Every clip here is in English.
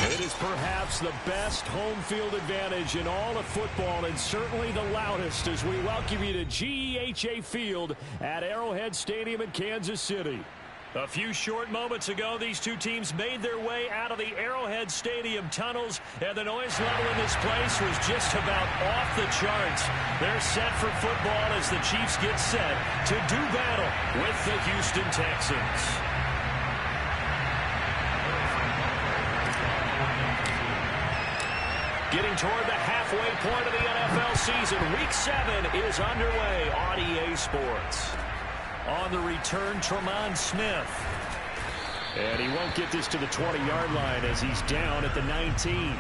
It is perhaps the best home field advantage in all of football, and certainly the loudest, as we welcome you to GEHA Field at Arrowhead Stadium in Kansas City. A few short moments ago, these two teams made their way out of the Arrowhead Stadium tunnels, and the noise level in this place was just about off the charts. They're set for football as the Chiefs get set to do battle with the Houston Texans. Getting toward the halfway point of the NFL season, Week 7 is underway on EA Sports. On the return, Tremont Smith. And he won't get this to the 20-yard line as he's down at the 19.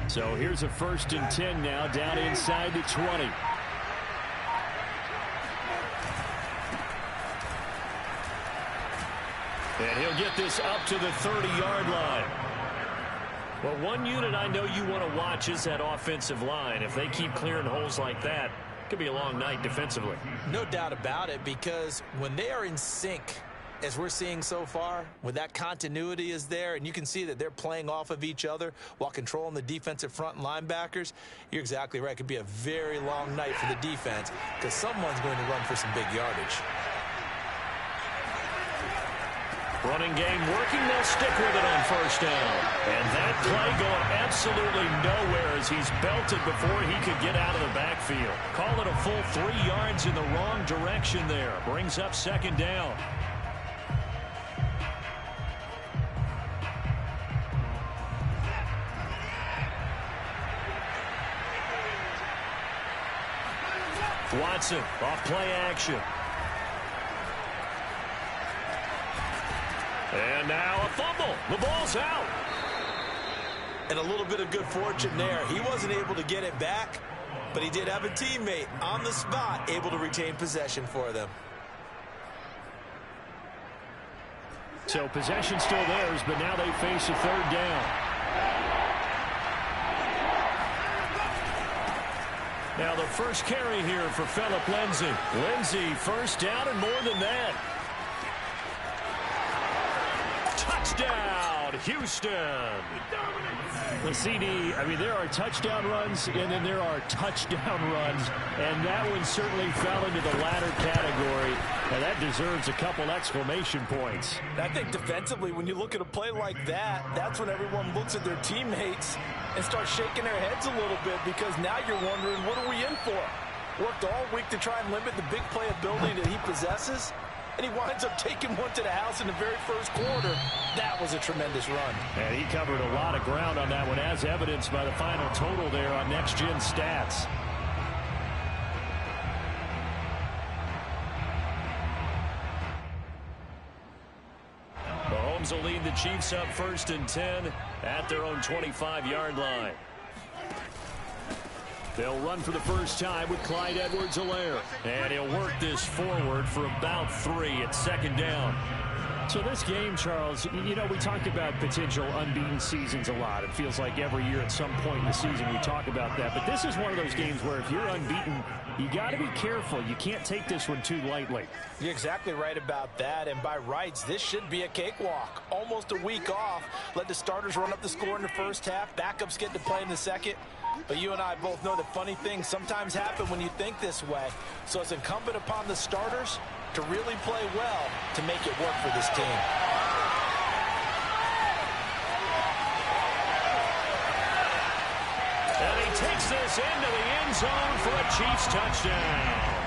So here's a 1st and 10 now, down inside the 20. And he'll get this up to the 30-yard line. Well, one unit I know you want to watch is that offensive line. If they keep clearing holes like that, it could be a long night defensively. No doubt about it, because when they are in sync, as we're seeing so far, when that continuity is there and you can see that they're playing off of each other while controlling the defensive front and linebackers, you're exactly right. It could be a very long night for the defense because someone's going to run for some big yardage. Running game working. They'll stick with it on 1st down. And that play going absolutely nowhere as he's belted before he could get out of the backfield. Call it a full 3 yards in the wrong direction there. Brings up 2nd down. Watson off play action. And now a fumble. The ball's out. And a little bit of good fortune there. He wasn't able to get it back, but he did have a teammate on the spot able to retain possession for them. So possession still theirs, but now they face a 3rd down. Now the first carry here for Phillip Lindsay. Lindsay, 1st down and more than that. Touchdown, Houston. The CD, I mean, there are touchdown runs, and then there are touchdown runs, and that one certainly fell into the latter category, and that deserves a couple exclamation points. I think defensively, when you look at a play like that, that's when everyone looks at their teammates and starts shaking their heads a little bit, because now you're wondering, what are we in for? Worked all week to try and limit the big play ability that he possesses, and he winds up taking one to the house in the very first quarter. That was a tremendous run. And he covered a lot of ground on that one, as evidenced by the final total there on Next Gen Stats. Mahomes will lead the Chiefs up 1st and 10 at their own 25-yard line. They'll run for the first time with Clyde Edwards-Helaire. And he'll work this forward for about 3 at 2nd down. So this game, Charles, you know, we talk about potential unbeaten seasons a lot. It feels like every year at some point in the season we talk about that. But this is one of those games where if you're unbeaten, you got to be careful. You can't take this one too lightly. You're exactly right about that. And by rights, this should be a cakewalk. Almost a week off. Let the starters run up the score in the first half. Backups get to play in the second. But you and I both know that funny things sometimes happen when you think this way. So it's incumbent upon the starters to really play well to make it work for this team. And he takes this into the end zone for a Chiefs touchdown.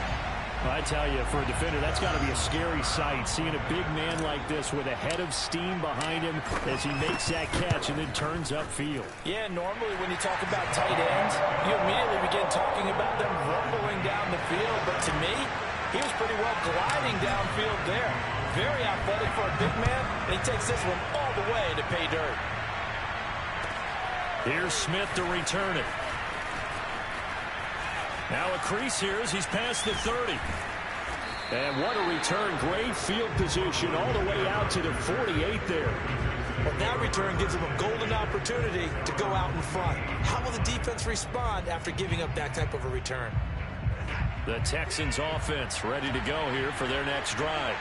Well, I tell you, for a defender, that's got to be a scary sight, seeing a big man like this with a head of steam behind him as he makes that catch and then turns upfield. Yeah, normally when you talk about tight ends, you immediately begin talking about them rumbling down the field. But to me, he was pretty well gliding downfield there. Very athletic for a big man, and he takes this one all the way to pay dirt. Here's Smith to return it. Now a crease here as he's past the 30. And what a return. Great field position all the way out to the 48 there. Well, that return gives him a golden opportunity to go out in front. How will the defense respond after giving up that type of a return? The Texans offense ready to go here for their next drive.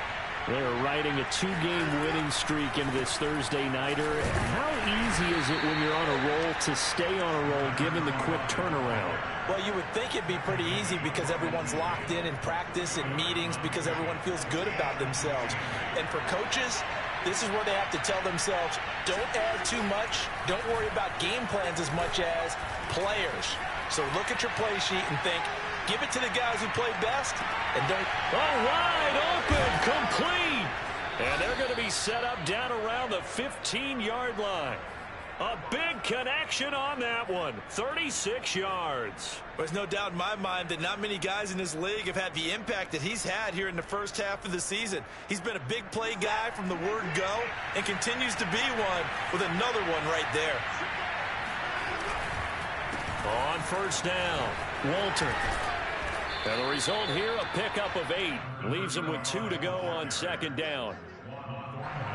They're riding a 2-game winning streak into this Thursday nighter. How easy is it when you're on a roll to stay on a roll given the quick turnaround? Well, you would think it'd be pretty easy because everyone's locked in practice and meetings because everyone feels good about themselves. And for coaches, this is where they have to tell themselves, don't add too much. Don't worry about game plans as much as players. So look at your play sheet and think, give it to the guys who play best and don't. Oh, wide open, complete. And they're going to be set up down around the 15-yard line. A big connection on that one. 36 yards. There's no doubt in my mind that not many guys in this league have had the impact that he's had here in the first half of the season. He's been a big play guy from the word go and continues to be one with another one right there. On first down, Walter. And the result here, a pickup of 8. Leaves him with 2 to go on second down.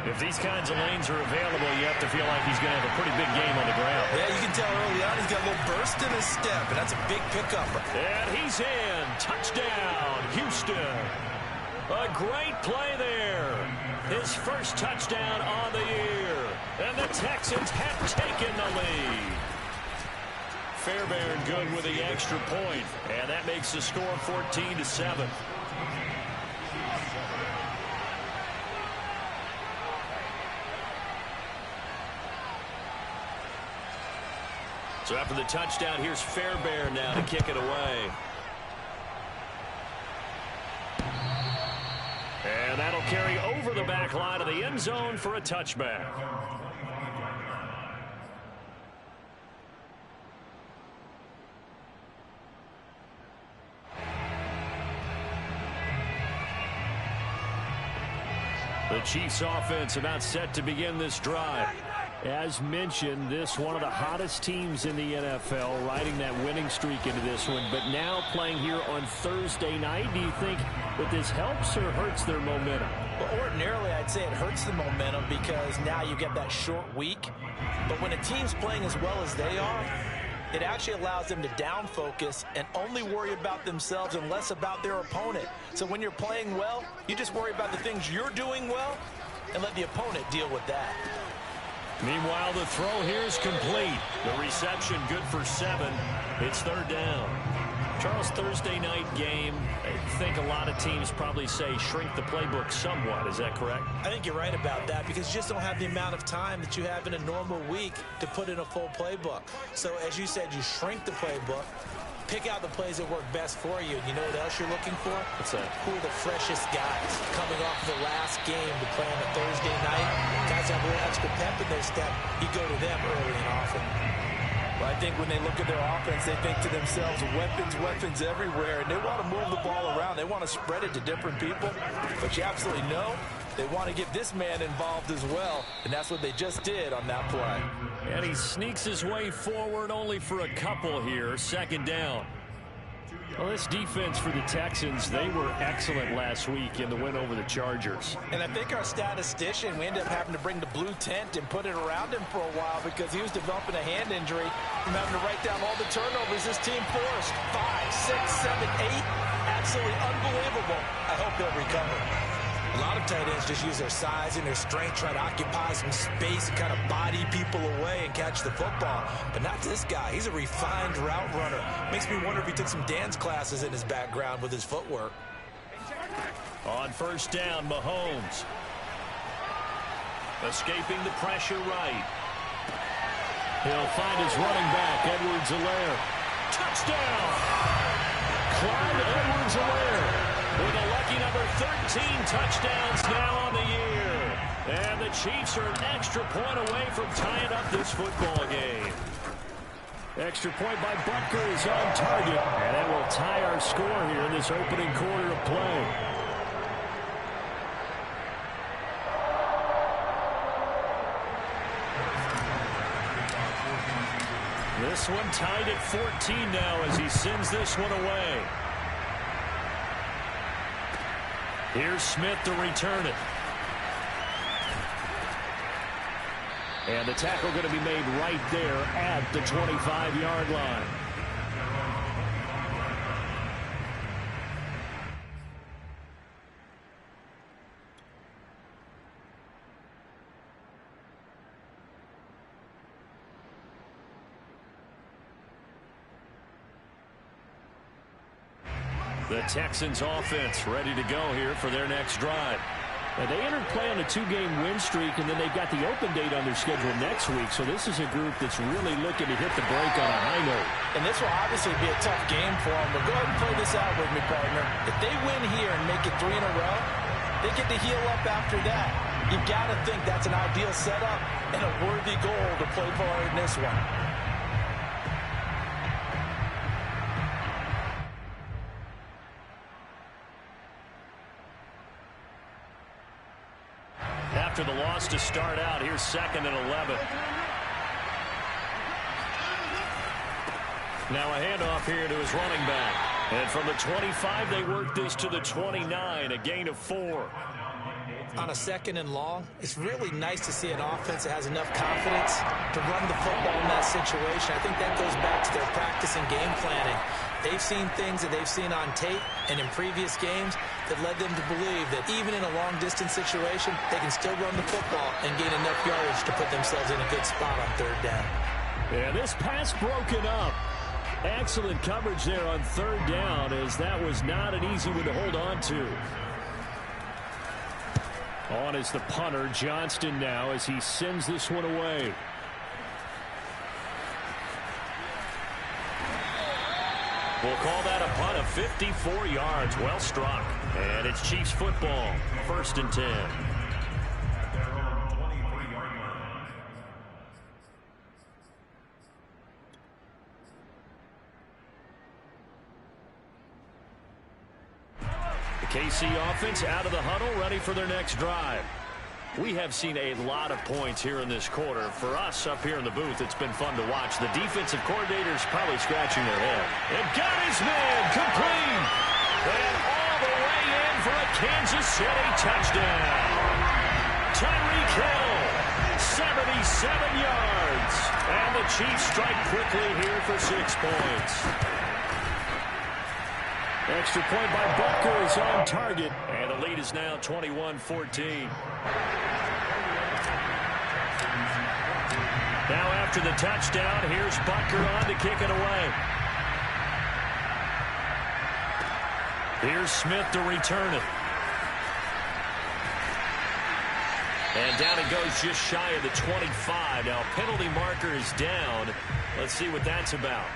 If these kinds of lanes are available, you have to feel like he's going to have a pretty big game on the ground. Yeah, you can tell early on he's got a little burst in his step, and that's a big pickup. And he's in. Touchdown, Houston. A great play there. His first touchdown on the year. And the Texans have taken the lead. Fairbairn good with the extra point, and that makes the score 14-7. So after the touchdown, here's Fairbairn now to kick it away. And that'll carry over the back line of the end zone for a touchback. The Chiefs offense about set to begin this drive. As mentioned, this one of the hottest teams in the NFL, riding that winning streak into this one, but now playing here on Thursday night. Do you think that this helps or hurts their momentum? Well, ordinarily, I'd say it hurts the momentum because now you get that short week. But when a team's playing as well as they are, it actually allows them to down focus and only worry about themselves and less about their opponent. So when you're playing well, you just worry about the things you're doing well and let the opponent deal with that. Meanwhile, the throw here is complete. The reception good for 7. It's third down. Charles, Thursday night game, I think a lot of teams probably say shrink the playbook somewhat. Is that correct? I think you're right about that because you just don't have the amount of time that you have in a normal week to put in a full playbook. So as you said, you shrink the playbook, pick out the plays that work best for you. You know what else you're looking for? What's that? Who are the freshest guys coming off the last game to play on a Thursday night? Guys have a little extra pep in their step. You go to them early and often. Well, I think when they look at their offense, they think to themselves, weapons, weapons everywhere, and they want to move the ball around. They want to spread it to different people, but you absolutely know they want to get this man involved as well, and that's what they just did on that play. And he sneaks his way forward only for a couple here. Second down. Well, this defense for the Texans, they were excellent last week in the win over the Chargers. And I think our statistician, we ended up having to bring the blue tent and put it around him for a while because he was developing a hand injury from having to write down all the turnovers this team forced. 5, 6, 7, 8. Absolutely unbelievable. I hope he'll recover. A lot of tight ends just use their size and their strength, try to occupy some space and kind of body people away and catch the football. But not this guy. He's a refined route runner. Makes me wonder if he took some dance classes in his background with his footwork. On first down, Mahomes. Escaping the pressure right. He'll find his running back, Edwards-Helaire. Touchdown! Clyde Edwards-Helaire with a lucky number 13 touchdowns now on the year. And the Chiefs are an extra point away from tying up this football game. Extra point by Butker is on target. And that will tie our score here in this opening quarter of play. This one tied at 14 now as he sends this one away. Here's Smith to return it. And the tackle going to be made right there at the 25-yard line. The Texans offense ready to go here for their next drive. And they entered play on a 2-game win streak, and then they've got the open date on their schedule next week. So this is a group that's really looking to hit the break on a high note. And this will obviously be a tough game for them. But go ahead and play this out with me, partner. If they win here and make it 3 in a row, they get to heal up after that. You've got to think that's an ideal setup and a worthy goal to play for in this one. After the loss to start out, here's 2nd and 11. Now a handoff here to his running back. And from the 25, they work this to the 29, a gain of 4. On a 2nd and long, it's really nice to see an offense that has enough confidence to run the football in that situation. I think that goes back to their practice and game planning. They've seen things that they've seen on tape and in previous games that led them to believe that even in a long-distance situation, they can still run the football and gain enough yardage to put themselves in a good spot on 3rd down. Yeah, this pass broken up. Excellent coverage there on 3rd down, as that was not an easy one to hold on to. On is the punter, Johnston, now as he sends this one away. We'll call that a punt of 54 yards. Well struck. And it's Chiefs football. 1st and 10. The KC offense out of the huddle, ready for their next drive. We have seen a lot of points here in this quarter. For us up here in the booth, it's been fun to watch. The defensive coordinator's probably scratching their head. And got his man complete. And all the way in for a Kansas City touchdown. Tyreek Hill, 77 yards. And the Chiefs strike quickly here for 6 points. Extra point by Butker is on target. And the lead is now 21-14. Now after the touchdown, here's Butker on to kick it away. Here's Smith to return it. And down it goes just shy of the 25. Now penalty marker is down. Let's see what that's about.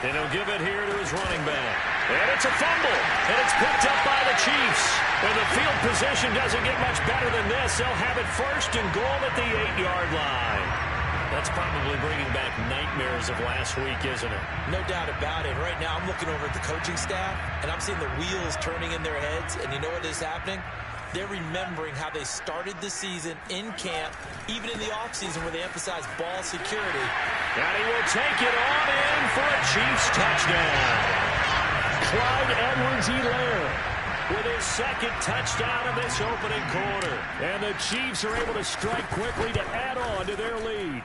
And he'll give it here to his running back. And it's a fumble. And it's picked up by the Chiefs. And the field position doesn't get much better than this. They'll have it 1st and goal at the 8-yard line. That's probably bringing back nightmares of last week, isn't it? No doubt about it. Right now I'm looking over at the coaching staff, and I'm seeing the wheels turning in their heads. And you know what is happening? They're remembering how they started the season in camp, even in the offseason where they emphasized ball security. And he will take it on in for a Chiefs touchdown. Clyde Edwards-Helaire with his 2nd touchdown of this opening quarter. And the Chiefs are able to strike quickly to add on to their lead.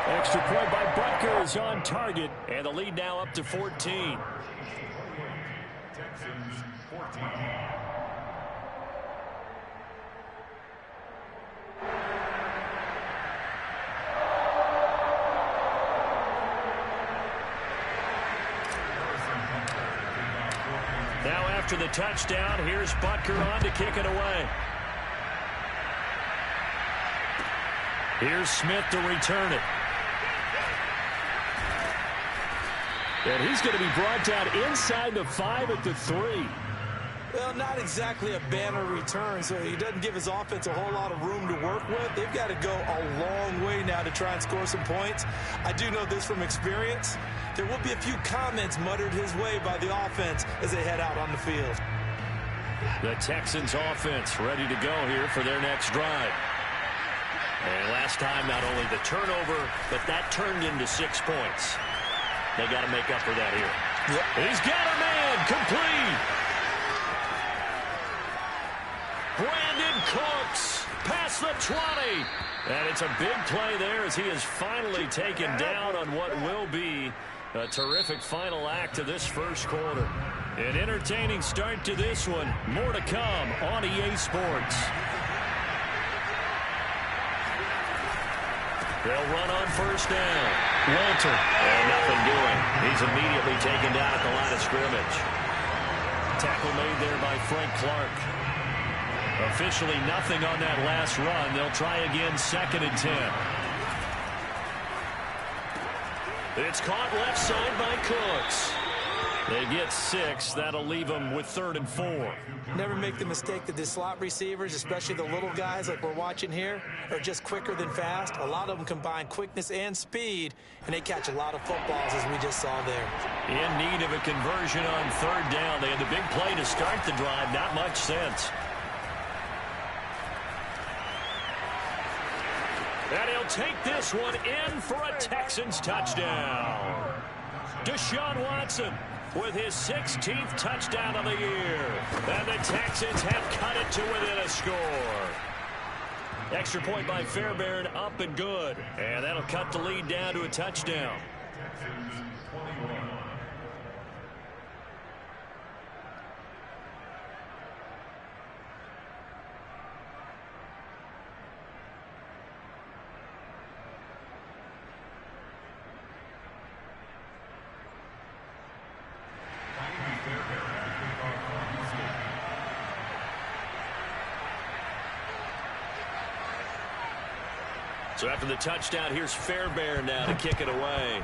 Extra point by Butker is on target. And the lead now up to 14. Texans 14. after the touchdown. Here's Butker on to kick it away. Here's Smith to return it. And he's going to be brought down inside the 5 at the 3. Well, not exactly a banner return, so he doesn't give his offense a whole lot of room to work with. They've got to go a long way now to try and score some points. I do know this from experience. There will be a few comments muttered his way by the offense as they head out on the field. The Texans offense ready to go here for their next drive. And last time, not only the turnover, but that turned into 6 points. They got to make up for that here. Yep. He's got a man complete. Brandon Cooks past the 20. And it's a big play there as he is finally taken down on what will be a terrific final act of this first quarter. An entertaining start to this one. More to come on EA Sports. They'll run on first down. Walter. And nothing doing. He's immediately taken down at the line of scrimmage. Tackle made there by Frank Clark. Officially nothing on that last run. They'll try again, 2nd and 10. It's caught left side by Cooks. They get 6. That'll leave them with 3rd and 4. Never make the mistake that the slot receivers, especially the little guys like we're watching here, are just quicker than fast. A lot of them combine quickness and speed, and they catch a lot of footballs, as we just saw there. In need of a conversion on 3rd down. They had the big play to start the drive. Not much sense. And he'll take this one in for a Texans touchdown. Deshaun Watson with his 16th touchdown of the year. And the Texans have cut it to within a score. Extra point by Fairbairn, up and good. And that'll cut the lead down to a touchdown. So after the touchdown, here's Fairbairn now to kick it away.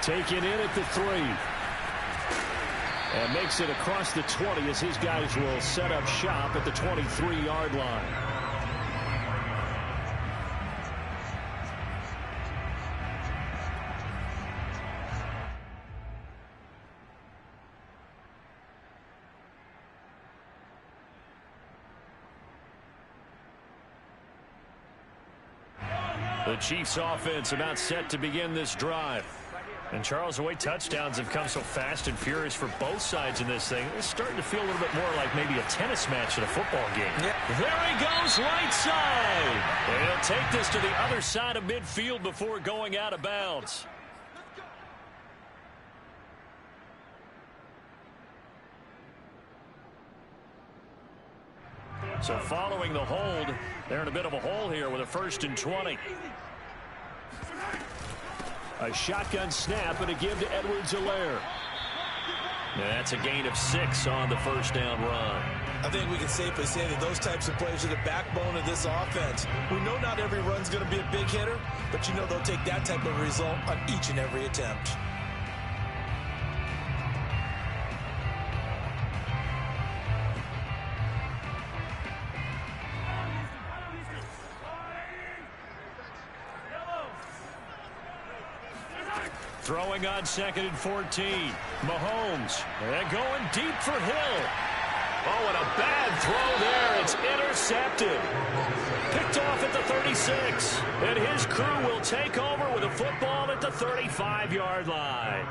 Taken in at the 3. And makes it across the 20 as his guys will set up shop at the 23-yard line. The Chiefs offense about set to begin this drive. And Charles, the way touchdowns have come so fast and furious for both sides in this thing, it's starting to feel a little bit more like maybe a tennis match than a football game. Yep. There he goes, right side. And he'll take this to the other side of midfield before going out of bounds. So following the hold, they're in a bit of a hole here with a 1st and 20. A shotgun snap and a give to Edwards-Helaire. That's a gain of 6 on the 1st down run. I think we can safely say that those types of plays are the backbone of this offense. We know not every run's going to be a big hitter, but you know they'll take that type of result on each and every attempt. Throwing on 2nd and 14. Mahomes. And going deep for Hill. Oh, and a bad throw there. It's intercepted. Picked off at the 36. And his crew will take over with a football at the 35-yard line.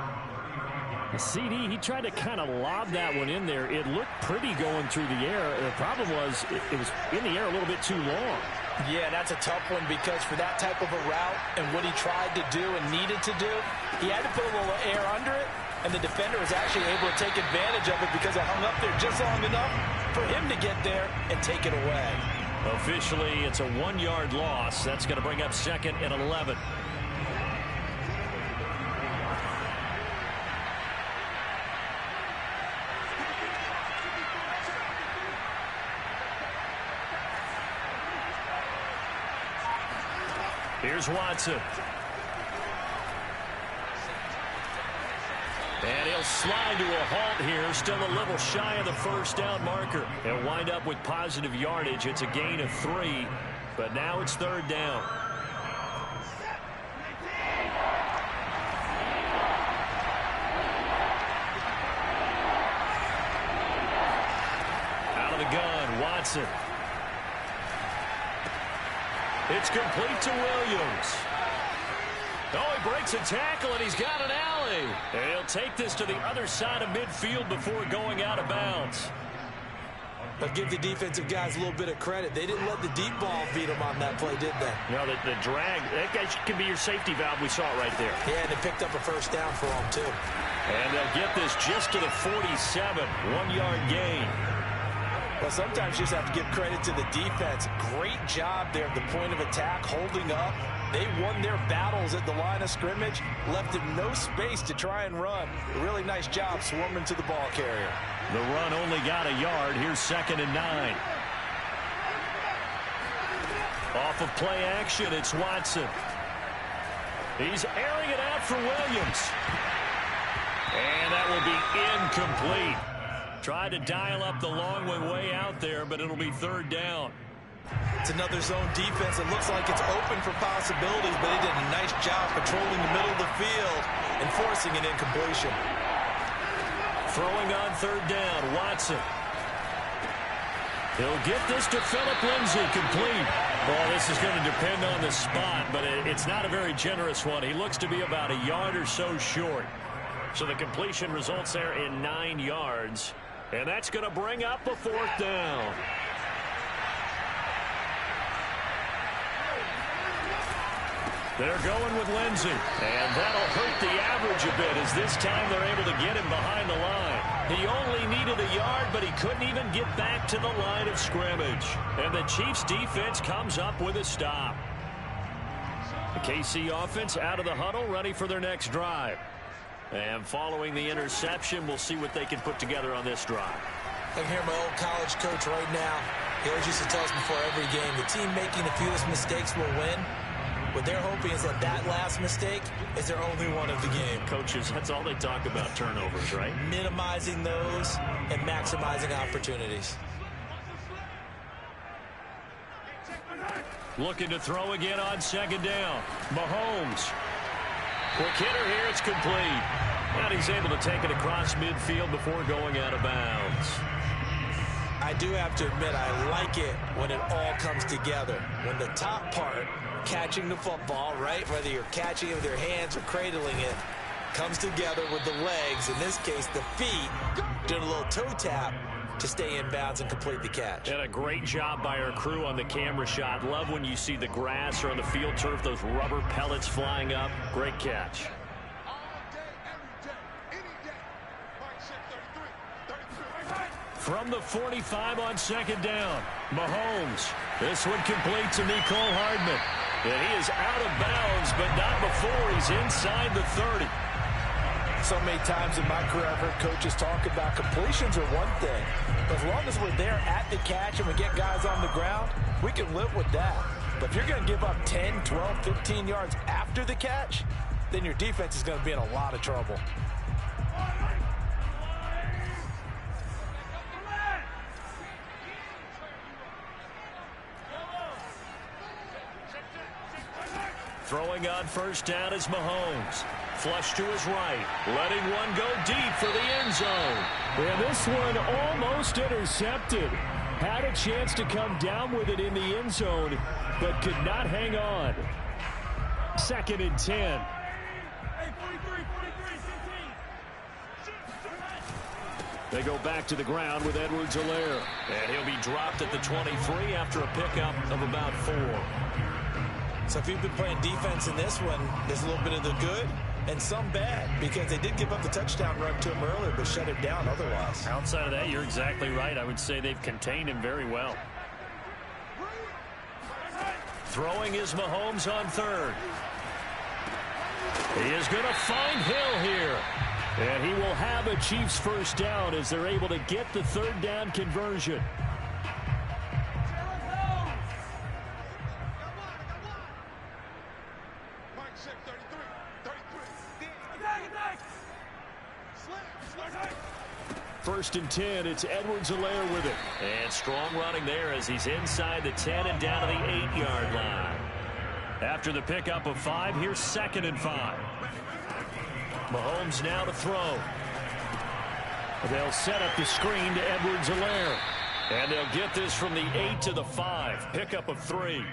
The CD, he tried to kind of lob that one in there. It looked pretty going through the air. The problem was it was in the air a little bit too long. Yeah, that's a tough one because for that type of a route and what he tried to do and needed to do, he had to put a little air under it, and the defender was actually able to take advantage of it because it hung up there just long enough for him to get there and take it away. Officially, it's a 1-yard loss. That's going to bring up 2nd and 11. Here's Watson. And he'll slide to a halt here. Still a little shy of the first down marker. They'll wind up with positive yardage. It's a gain of 3. But now it's third down. Out of the gun, Watson. It's complete to Williams. Oh, he breaks a tackle, and he's got an alley. And he'll take this to the other side of midfield before going out of bounds. But give the defensive guys a little bit of credit. They didn't let the deep ball beat them on that play, did they? No, the drag, that guy can be your safety valve. We saw it right there. Yeah, and they picked up a first down for them, too. And they'll get this just to the 47, 1-yard gain. Well, sometimes you just have to give credit to the defense. Great job there at the point of attack, holding up. They won their battles at the line of scrimmage, left them no space to try and run. A really nice job swarming to the ball carrier. The run only got a yard. Here's 2nd and 9. Off of play action, it's Watson. He's airing it out for Williams. And that will be incomplete. Tried to dial up the long way out there, but it'll be third down. It's another zone defense. It looks like it's open for possibilities, but they did a nice job patrolling the middle of the field and forcing an incompletion. Throwing on third down, Watson. He'll get this to Phillip Lindsay, complete. Well, this is going to depend on the spot, but it's not a very generous one. He looks to be about a yard or so short. So the completion results there in 9 yards. And that's going to bring up a 4th down. They're going with Lindsay. And that'll hurt the average a bit as this time they're able to get him behind the line. He only needed a yard, but he couldn't even get back to the line of scrimmage. And the Chiefs defense comes up with a stop. The KC offense out of the huddle, ready for their next drive. And following the interception, we'll see what they can put together on this drive. I can hear my old college coach right now. He always used to tell us before every game, the team making the fewest mistakes will win. What they're hoping is that last mistake is their only one of the game. Coaches, that's all they talk about, turnovers, right? Minimizing those and maximizing opportunities. Looking to throw again on 2nd down. Mahomes. Quick hitter here, it's complete. And he's able to take it across midfield before going out of bounds. I do have to admit, I like it when it all comes together. When the top part, catching the football, right, whether you're catching it with your hands or cradling it, comes together with the legs, in this case the feet, doing a little toe tap to stay in bounds and complete the catch. And a great job by our crew on the camera shot. Love when you see the grass or on the field turf, those rubber pellets flying up. Great catch. From the 45 on 2nd down, Mahomes. This one complete to Mecole Hardman. And he is out of bounds, but not before he's inside the 30. So many times in my career I've heard coaches talk about completions are one thing. But as long as we're there at the catch and we get guys on the ground, we can live with that. But if you're going to give up 10, 12, 15 yards after the catch, then your defense is going to be in a lot of trouble. Throwing on 1st down is Mahomes. Flush to his right. Letting one go deep for the end zone. And this one almost intercepted. Had a chance to come down with it in the end zone, but could not hang on. 2nd and 10. They go back to the ground with Edwards-Helaire. And he'll be dropped at the 23 after a pickup of about 4. So if you've been playing defense in this one, there's a little bit of the good and some bad, because they did give up the touchdown run to him earlier, but shut him down otherwise. Outside of that, you're exactly right. I would say they've contained him very well. Throwing is Mahomes on 3rd. He is going to find Hill here. And he will have a Chiefs 1st down as they're able to get the 3rd down conversion. first and 10. It's Edwards-Helaire with it. And strong running there as he's inside the 10 and down to the 8-yard line. After the pickup of 5, here's 2nd and 5. Mahomes now to throw. They'll set up the screen to Edwards-Helaire. And they'll get this from the 8 to the 5. Pickup of 3.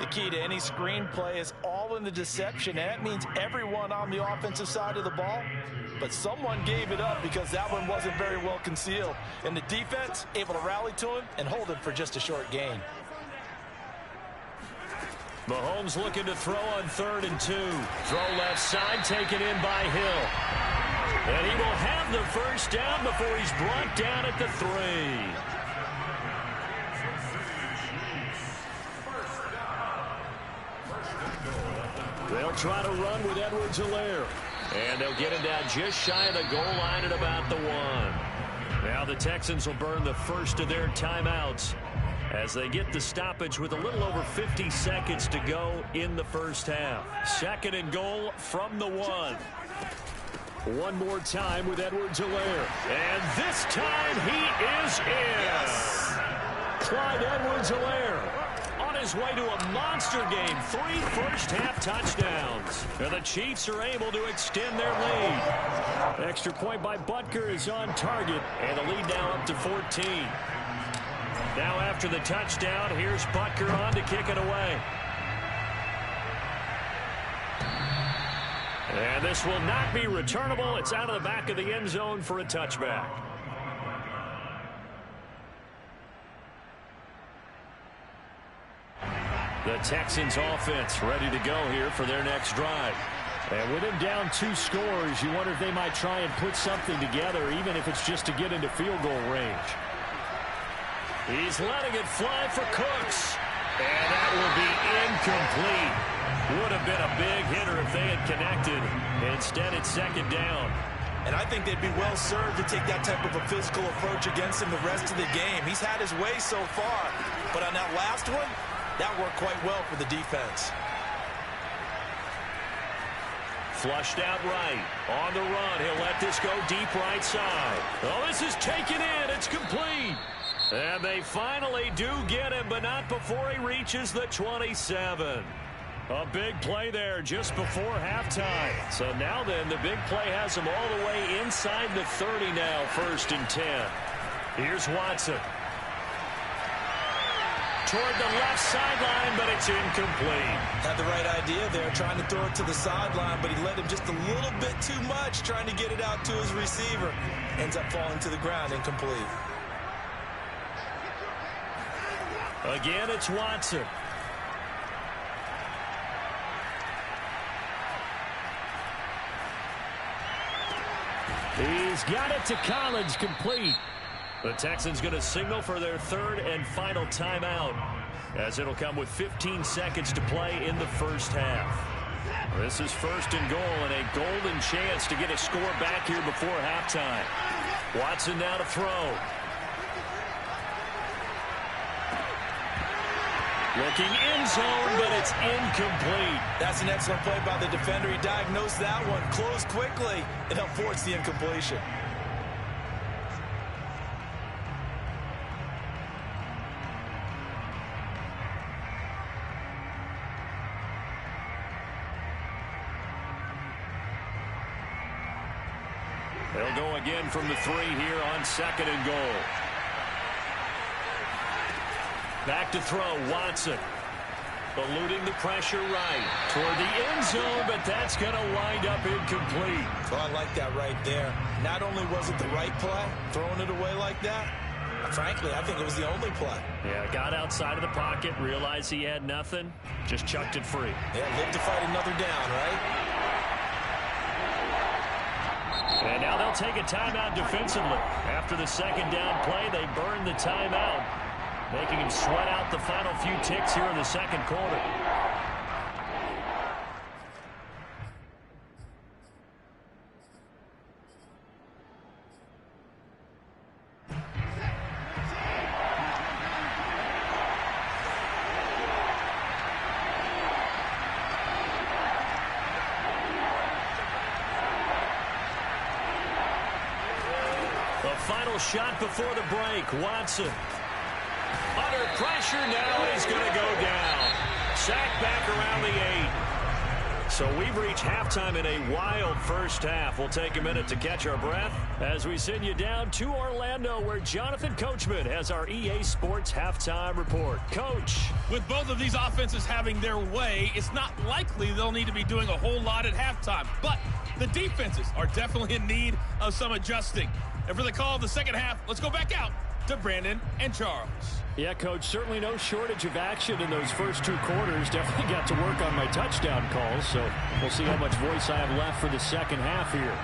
The key to any screen play is all in the deception. And that means everyone on the offensive side of the ball. But someone gave it up because that one wasn't very well concealed. And the defense able to rally to him and hold him for just a short gain. Mahomes looking to throw on 3rd and 2. Throw left side, taken in by Hill. And he will have the first down before he's brought down at the 3. They'll try to run with Edwards-Helaire. And they'll get him down just shy of the goal line at about the 1. Now the Texans will burn the first of their timeouts as they get the stoppage with a little over 50 seconds to go in the first half. 2nd and goal from the 1. One more time with Edwards-Helaire. And this time he is in. Yes. Clyde Edwards-Helaire on his way to a monster game. 3 first-half touchdowns. And the Chiefs are able to extend their lead. Extra point by Butker is on target. And the lead now up to 14. Now after the touchdown, here's Butker on to kick it away. And this will not be returnable. It's out of the back of the end zone for a touchback. The Texans offense ready to go here for their next drive. And with him down 2 scores, you wonder if they might try and put something together, even if it's just to get into field goal range. He's letting it fly for Cooks. And that will be incomplete. Would have been a big hitter if they had connected. Instead, it's 2nd down. And I think they'd be well served to take that type of a physical approach against him the rest of the game. He's had his way so far. But on that last one, that worked quite well for the defense. Flushed out right. On the run. He'll let this go deep right side. Oh, this is taken in. It's complete. And they finally do get him, but not before he reaches the 27. A big play there just before halftime. So now then, the big play has him all the way inside the 30 now, 1st and 10. Here's Watson. Toward the left sideline, but it's incomplete. Had the right idea there, trying to throw it to the sideline, but he let him just a little bit too much, trying to get it out to his receiver. Ends up falling to the ground, incomplete. Again, it's Watson. He's got it to Collins, complete. The Texans going to signal for their 3rd and final timeout, as it'll come with 15 seconds to play in the first half. This is 1st and goal and a golden chance to get a score back here before halftime. Watson now to throw. Looking in zone, but it's incomplete. That's an excellent play by the defender. He diagnosed that one, closed quickly, and helped force the incompletion. They'll go again from the 3 here on 2nd and goal. Back to throw, Watson. Eluding the pressure right toward the end zone, but that's going to wind up incomplete. Well, I like that right there. Not only was it the right play, throwing it away like that, frankly, I think it was the only play. Yeah, got outside of the pocket, realized he had nothing, just chucked it free. Yeah, live to fight another down, right? And now they'll take a timeout defensively. After the 2nd down play, they burn the timeout, making him sweat out the final few ticks here in the 2nd quarter. final shot before the break. Watson. Under pressure now, he's going to go down. Sacked back around the 8. So we've reached halftime in a wild first half. We'll take a minute to catch our breath as we send you down to Orlando, where Jonathan Coachman has our EA Sports halftime report. Coach. With both of these offenses having their way, it's not likely they'll need to be doing a whole lot at halftime. But the defenses are definitely in need of some adjusting. And for the call of the second half, let's go back out to Brandon and Charles. Yeah, Coach, certainly no shortage of action in those first 2 quarters. Definitely got to work on my touchdown calls, so we'll see how much voice I have left for the second half here.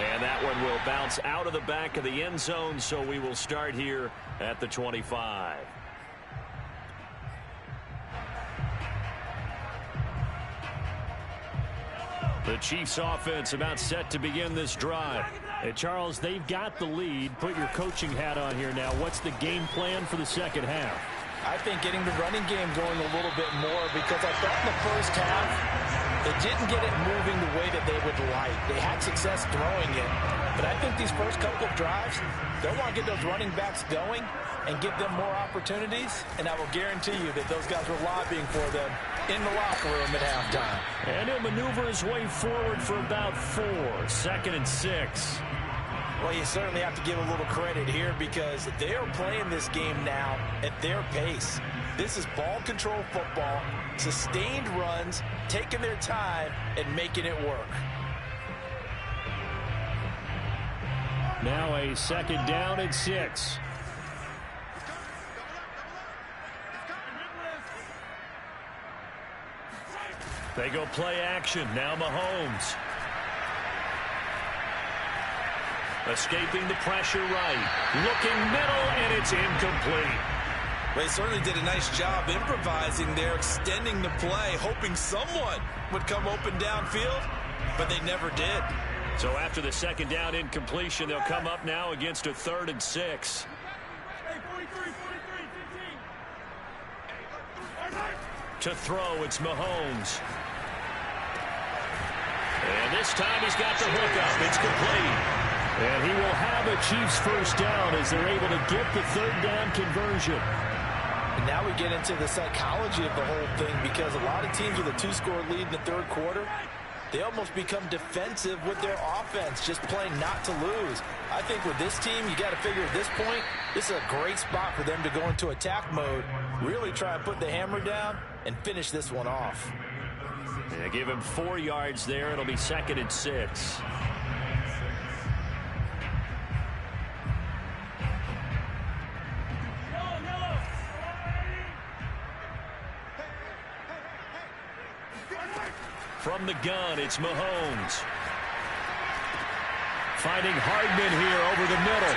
And that one will bounce out of the back of the end zone, so we will start here at the 25. The Chiefs offense about set to begin this drive. And Charles, they've got the lead. Put your coaching hat on here now. What's the game plan for the second half? I think getting the running game going a little bit more, because I thought in the first half they didn't get it moving the way that they would like. They had success throwing it, but I think these first couple of drives, they'll want to get those running backs going and give them more opportunities, and I will guarantee you that those guys were lobbying for them in the locker room at halftime. And he'll maneuver his way forward for about 4. 2nd and 6. Well, you certainly have to give a little credit here, because they are playing this game now at their pace. This is ball control football, sustained runs, taking their time and making it work. Now a 2nd down and 6. They go play action. Now Mahomes. Escaping the pressure right. Looking middle, and it's incomplete. They certainly did a nice job improvising there, extending the play, hoping someone would come open downfield, but they never did. So after the 2nd down incompletion, they'll come up now against a 3rd and 6. To throw, it's Mahomes. And this time he's got the hook up. It's complete. And he will have a Chiefs first down as they're able to get the 3rd down conversion. And now we get into the psychology of the whole thing, because a lot of teams with a 2-score lead in the 3rd quarter, they almost become defensive with their offense, just playing not to lose. I think with this team, you got to figure at this point, this is a great spot for them to go into attack mode, really try and put the hammer down and finish this one off. Yeah, give him 4 yards there. It'll be 2nd and 6. From the gun, it's Mahomes. Finding Hardman here over the middle.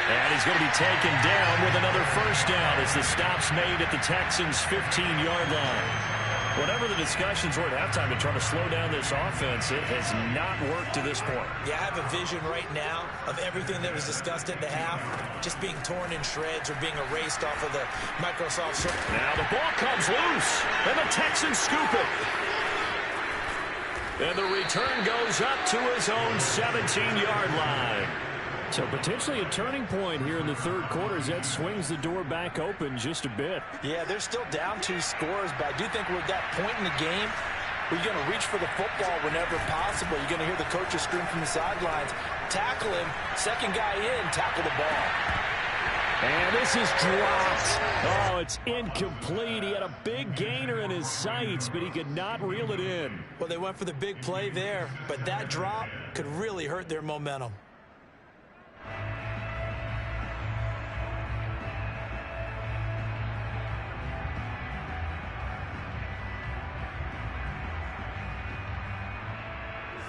And he's going to be taken down with another first down as the stop's made at the Texans' 15-yard line. Whatever the discussions were at halftime to try to slow down this offense, it has not worked to this point. Yeah, I have a vision right now of everything that was discussed at the half just being torn in shreds or being erased off of the Microsoft Surface. Now the ball comes loose, and the Texans scoop it. And the return goes up to his own 17-yard line. So potentially a turning point here in the 3rd quarter as that swings the door back open just a bit. Yeah, they're still down 2 scores, but I do think we're at that point in the game where you're going to reach for the football whenever possible. You're going to hear the coaches scream from the sidelines, tackle him, 2nd guy in, tackle the ball. And this is dropped. Oh, it's incomplete. He had a big gainer in his sights, but he could not reel it in. Well, they went for the big play there, but that drop could really hurt their momentum.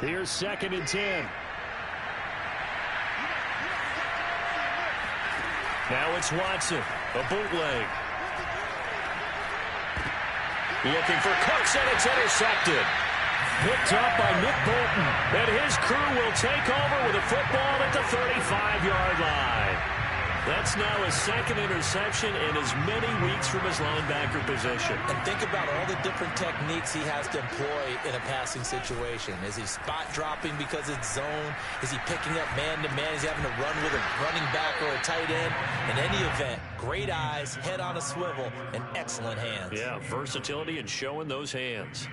Here's 2nd and 10. Now it's Watson, a bootleg. Looking for Cooks, and it's intercepted. Picked up by Nick Bolton, and his crew will take over with a football at the 35-yard line. That's now his second interception in as many weeks from his linebacker position. And think about all the different techniques he has to employ in a passing situation. Is he spot dropping because it's zone? Is he picking up man-to-man? Is he having to run with a running back or a tight end? In any event, great eyes, head on a swivel, and excellent hands. Yeah, versatility and showing those hands.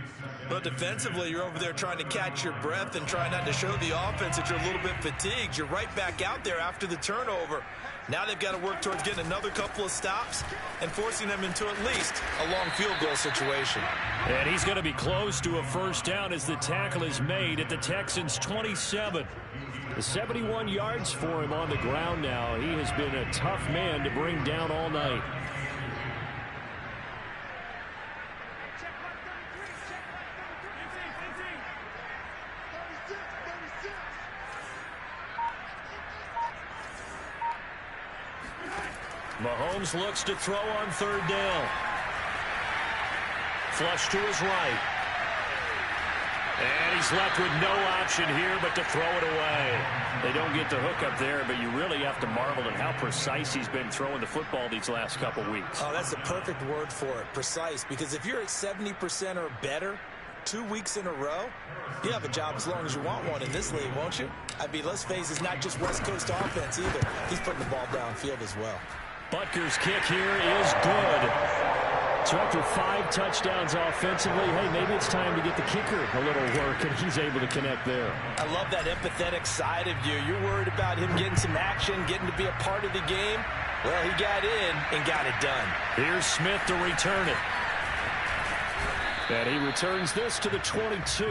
But defensively, you're over there trying to catch your breath and try not to show the offense that you're a little bit fatigued. You're right back out there after the turnover. Now they've got to work towards getting another couple of stops and forcing them into at least a long field goal situation. And he's going to be close to a first down as the tackle is made at the Texans' 27. 71 yards for him on the ground now. He has been a tough man to bring down all night. Mahomes looks to throw on third down. Flush to his right. And he's left with no option here but to throw it away. They don't get the hook up there, but you really have to marvel at how precise he's been throwing the football these last couple weeks. Oh, that's the perfect word for it, precise, because if you're at 70% or better 2 weeks in a row, you have a job as long as you want one in this league, won't you? I mean, let's face it, it's not just West Coast offense either. He's putting the ball downfield as well. Butker's kick here is good. So after 5 touchdowns offensively, hey, maybe it's time to get the kicker a little work, and he's able to connect there. I love that empathetic side of you. You're worried about him getting some action, getting to be a part of the game. Well, he got in and got it done. Here's Smith to return it. And he returns this to the 22.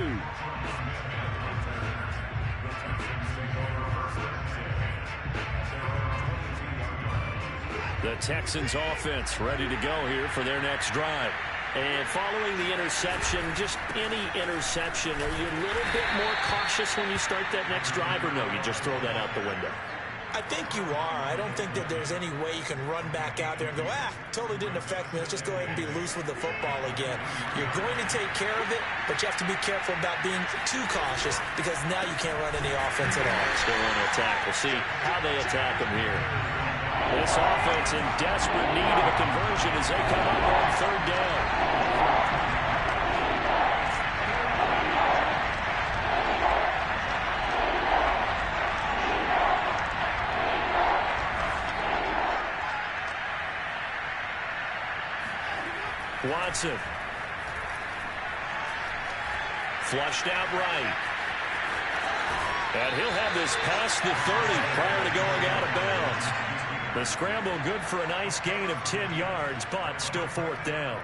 The Texans offense ready to go here for their next drive. And following the interception, just any interception, are you a little bit more cautious when you start that next drive, or no, you just throw that out the window? I think you are. I don't think that there's any way you can run back out there and go, totally didn't affect me. Let's just go ahead and be loose with the football again. You're going to take care of it, but you have to be careful about being too cautious because now you can't run any offense at all. Still on the attack. We'll see how they attack him here. This offense in desperate need of a conversion as they come up on third down. Watson. Flushed out right. And he'll have this past the 30 prior to going out of bounds. The scramble good for a nice gain of 10 yards, but still fourth down.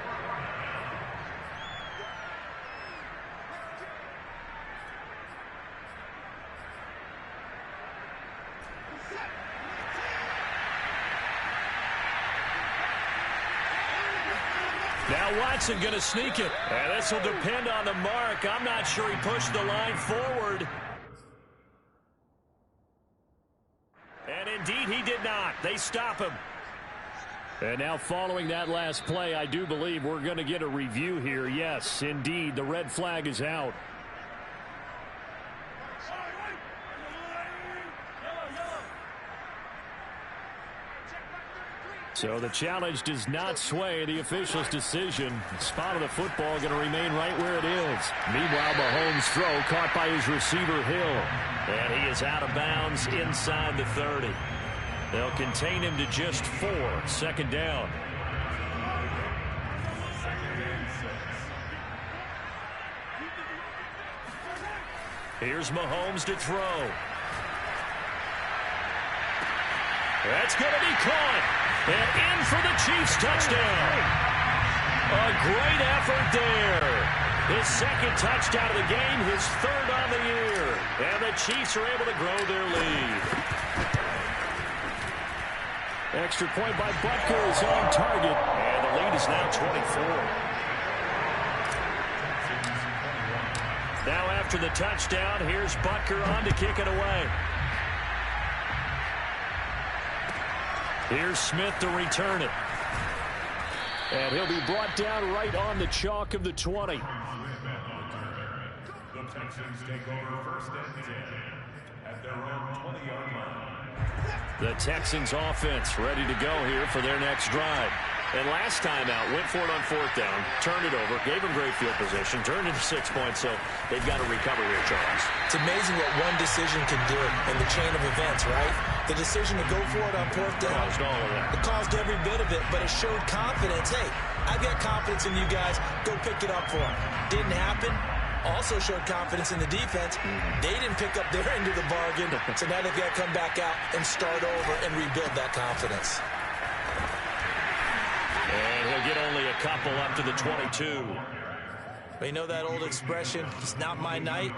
Now Watson going to sneak it. And this will depend on the mark. I'm not sure he pushed the line forward. And indeed he did not. They stop him. And now following that last play, I do believe we're going to get a review here. Yes, indeed, the red flag is out. So the challenge does not sway the official's decision. The spot of the football going to remain right where it is. Meanwhile, Mahomes' throw caught by his receiver, Hill. And he is out of bounds inside the 30. They'll contain him to just 4. Second down. Here's Mahomes to throw. That's going to be caught. And in for the Chiefs touchdown. A great effort there. His second touchdown of the game, his third on the year. And the Chiefs are able to grow their lead. Extra point by Butker is on target. And the lead is now 24. Now after the touchdown, here's Butker on to kick it away. Here's Smith to return it. And he'll be brought down right on the chalk of the 20. The Texans take over first and 10 at their own 20-yard line. The Texans offense ready to go here for their next drive. And last time out, went for it on 4th down, turned it over, gave them great field position, turned into 6 points, so they've got to recover here, Charles. It's amazing what one decision can do in the chain of events, right? The decision to go for it on 4th down. Caused all of that. It caused every bit of it, but it showed confidence. Hey, I've got confidence in you guys. Go pick it up for them. Didn't happen. Also showed confidence in the defense. They didn't pick up their end of the bargain, so now they've got to come back out and start over and rebuild that confidence. And he'll get only a couple up to the 22. But you know that old expression, it's not my night?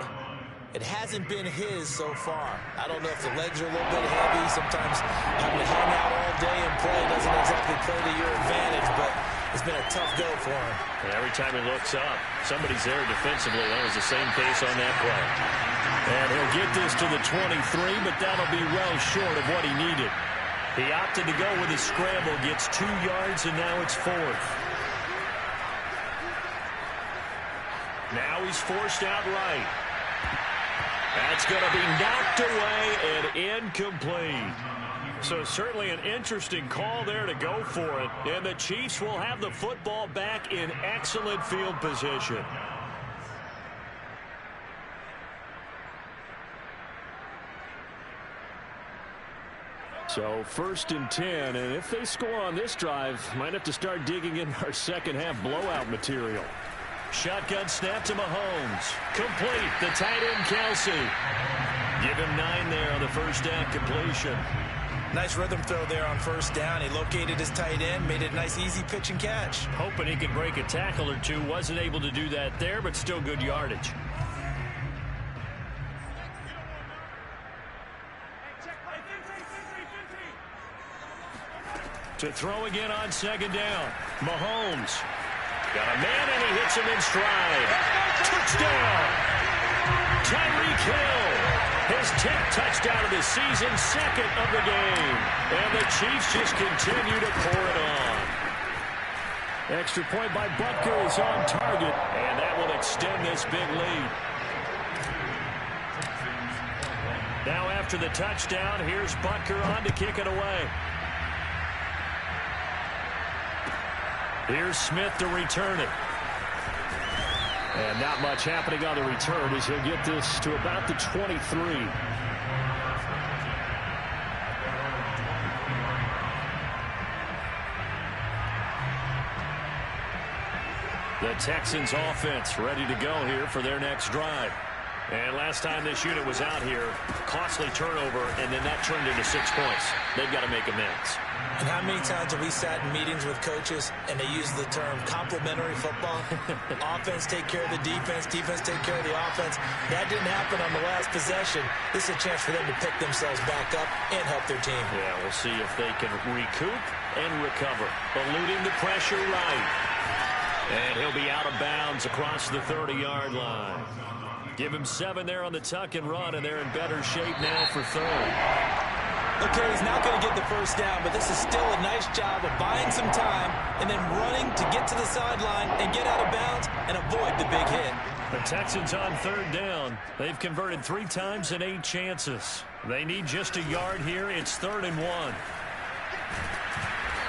It hasn't been his so far. I don't know if the legs are a little bit heavy. Sometimes having to hang out all day and play doesn't exactly play to your advantage, but it's been a tough go for him. And every time he looks up, somebody's there defensively. That was the same case on that play. And he'll get this to the 23, but that'll be well short of what he needed. He opted to go with his scramble, gets 2 yards, and now it's 4th. Now he's forced out right. That's going to be knocked away and incomplete. So certainly an interesting call there to go for it. And the Chiefs will have the football back in excellent field position. So 1st and 10, and if they score on this drive, might have to start digging in our second half blowout material. Shotgun snap to Mahomes. Complete. The tight end, Kelsey. Give him 9 there on the 1st down completion. Nice rhythm throw there on 1st down. He located his tight end, made it a nice easy pitch and catch. Hoping he could break a tackle or two. Wasn't able to do that there, but still good yardage. To throw again on 2nd down. Mahomes. Got a man, and he hits him in stride. Touchdown! Tyreek Hill. His 10th touchdown of the season, 2nd of the game. And the Chiefs just continue to pour it on. Extra point by Butker is on target, and that will extend this big lead. Now after the touchdown, here's Butker on to kick it away. Here's Smith to return it. And not much happening on the return as he'll get this to about the 23. The Texans offense ready to go here for their next drive. And last time this unit was out here, costly turnover, and then that turned into 6 points. They've got to make amends. And how many times have we sat in meetings with coaches and they use the term complementary football? Offense take care of the defense, defense take care of the offense. That didn't happen on the last possession. This is a chance for them to pick themselves back up and help their team. Yeah, we'll see if they can recoup and recover. Eluding the pressure right. And he'll be out of bounds across the 30-yard line. Give him 7 there on the tuck and run, and they're in better shape now for 3rd. Okay, he's not going to get the 1st down, but this is still a nice job of buying some time and then running to get to the sideline and get out of bounds and avoid the big hit. The Texans on 3rd down. They've converted 3 times in 8 chances. They need just a yard here. It's 3rd and 1.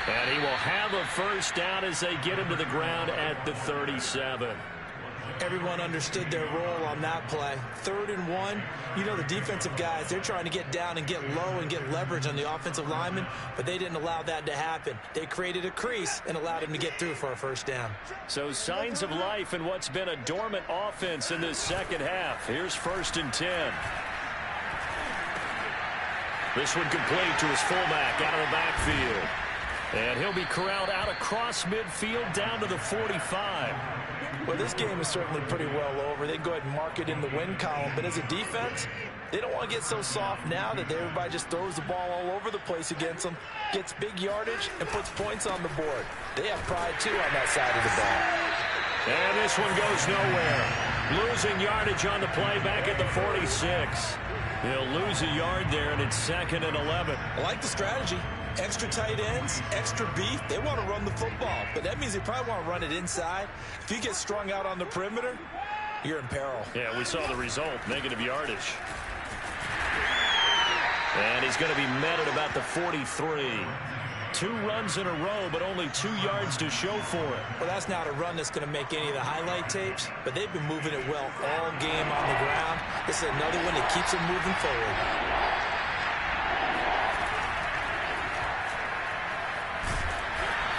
And he will have a 1st down as they get him to the ground at the 37. Everyone understood their role on that play. 3rd and 1. You know the defensive guys, they're trying to get down and get low and get leverage on the offensive lineman, but they didn't allow that to happen. They created a crease and allowed him to get through for a 1st down. So signs of life in what's been a dormant offense in this second half. Here's 1st and 10. This one complete to his fullback out of the backfield. And he'll be corralled out across midfield down to the 45. Well, this game is certainly pretty well over. They go ahead and mark it in the win column. But as a defense, they don't want to get so soft now that everybody just throws the ball all over the place against them, gets big yardage, and puts points on the board. They have pride, too, on that side of the ball. And this one goes nowhere. Losing yardage on the play back at the 46. He'll lose a yard there, and it's 2nd and 11. I like the strategy. Extra tight ends, extra beef. They want to run the football, but that means they probably want to run it inside. If you get strung out on the perimeter, you're in peril. Yeah, we saw the result, negative yardage. And he's going to be met at about the 43. 2 runs in a row, but only 2 yards to show for it. Well, that's not a run that's going to make any of the highlight tapes, but they've been moving it well all game on the ground. This is another one that keeps them moving forward.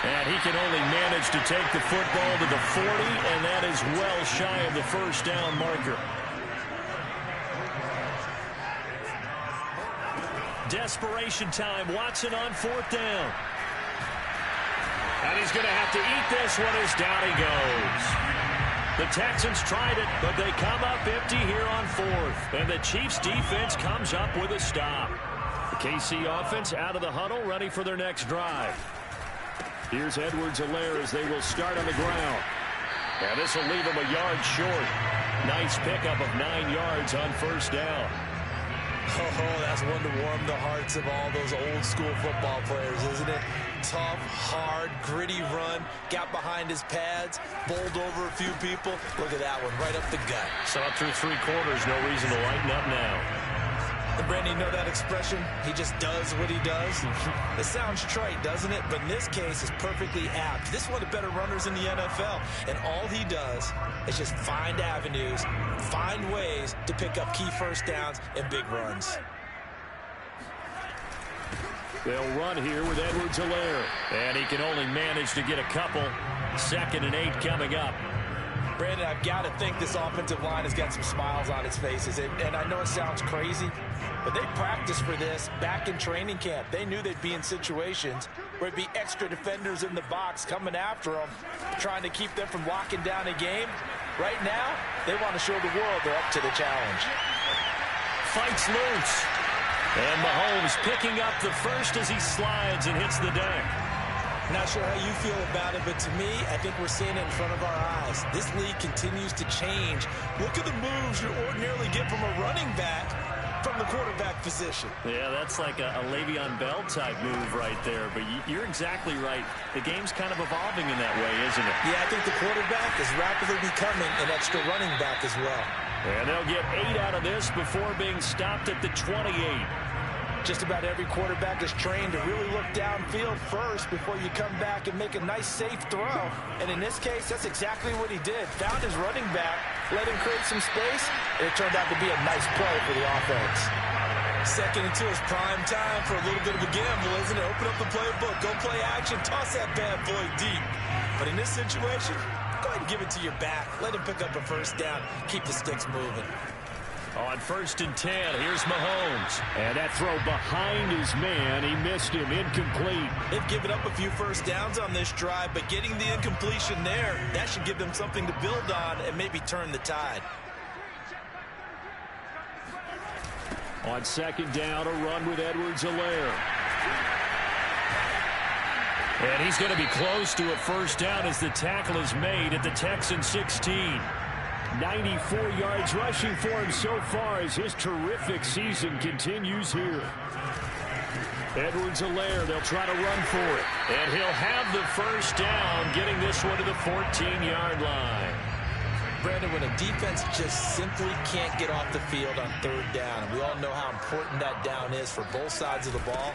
And he can only manage to take the football to the 40, and that is well shy of the first down marker. Desperation time. Watson on 4th down. And he's going to have to eat this one as down he goes. The Texans tried it, but they come up empty here on 4th. And the Chiefs defense comes up with a stop. The KC offense out of the huddle, ready for their next drive. Here's Edwards-Helaire as they will start on the ground. And this will leave him a yard short. Nice pickup of 9 yards on 1st down. Oh, that's one to warm the hearts of all those old-school football players, isn't it? Tough, hard, gritty run. Got behind his pads, bowled over a few people. Look at that one, right up the gut. Saw it through 3 quarters. No reason to lighten up now. And Brandon, you know that expression? He just does what he does. It sounds trite, doesn't it? But in this case, it's perfectly apt. This is one of the better runners in the NFL. And all he does is just find avenues, find ways to pick up key first downs and big runs. They'll run here with Edwards-Helaire. And he can only manage to get a couple. 2nd and 8 coming up. Brandon, I've got to think this offensive line has got some smiles on its faces. And I know it sounds crazy, but they practiced for this back in training camp. They knew they'd be in situations where it'd be extra defenders in the box coming after them, trying to keep them from locking down a game. Right now, they want to show the world they're up to the challenge. Fights loose. And Mahomes picking up the first as he slides and hits the deck. Not sure how you feel about it, but to me, I think we're seeing it in front of our eyes. This league continues to change. Look at the moves you ordinarily get from a running back from the quarterback position. Yeah, that's like a Le'Veon Bell type move right there. But you're exactly right. The game's kind of evolving in that way, isn't it? Yeah, I think the quarterback is rapidly becoming an extra running back as well. And they'll get 8 out of this before being stopped at the 28. Just about every quarterback is trained to really look downfield first before you come back and make a nice, safe throw. And in this case, that's exactly what he did. Found his running back, let him create some space, and it turned out to be a nice play for the offense. Second until it's prime time for a little bit of a gamble, isn't it? Open up the playbook, go play action, toss that bad boy deep. But in this situation, go ahead and give it to your back. Let him pick up a first down, keep the sticks moving. On 1st and 10, here's Mahomes. And that throw behind his man, he missed him, incomplete. They've given up a few first downs on this drive, but getting the incompletion there, that should give them something to build on and maybe turn the tide. On 2nd down, a run with Edwards-Helaire. And he's going to be close to a first down as the tackle is made at the Texans 16. 94 yards rushing for him so far as his terrific season continues here. Edwards-Helaire, they'll try to run for it. And he'll have the first down, getting this one to the 14-yard line. Brandon, when a defense just simply can't get off the field on 3rd down, and we all know how important that down is for both sides of the ball,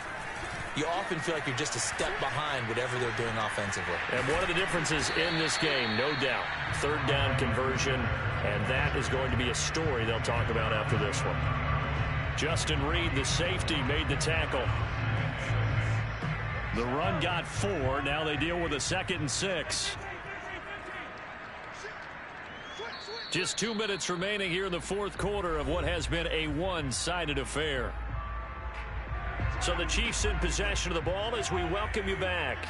you often feel like you're just a step behind whatever they're doing offensively. And one of the differences in this game, no doubt, 3rd down conversion, and that is going to be a story they'll talk about after this one. Justin Reed, the safety, made the tackle. The run got 4. Now they deal with a 2nd and 6. Just 2 minutes remaining here in the 4th quarter of what has been a one-sided affair. So the Chiefs in possession of the ball as we welcome you back.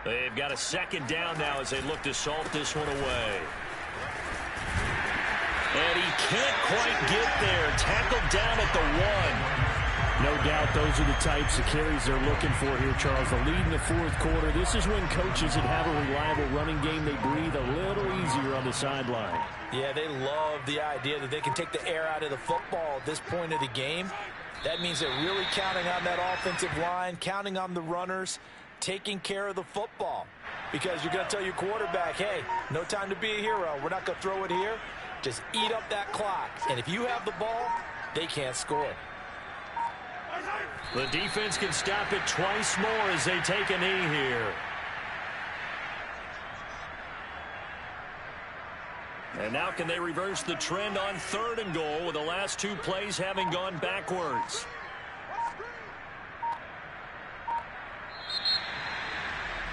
They've got a 2nd down now as they look to salt this one away. And he can't quite get there. Tackled down at the 1. No doubt those are the types of carries they're looking for here, Charles. The lead in the 4th quarter. This is when coaches that have a reliable running game, they breathe a little easier on the sideline. Yeah, they love the idea that they can take the air out of the football at this point of the game. That means they're really counting on that offensive line, counting on the runners, taking care of the football. Because you're going to tell your quarterback, hey, no time to be a hero. We're not going to throw it here. Just eat up that clock. And if you have the ball, they can't score. The defense can stop it twice more as they take a knee here. And now can they reverse the trend on 3rd and goal with the last 2 plays having gone backwards?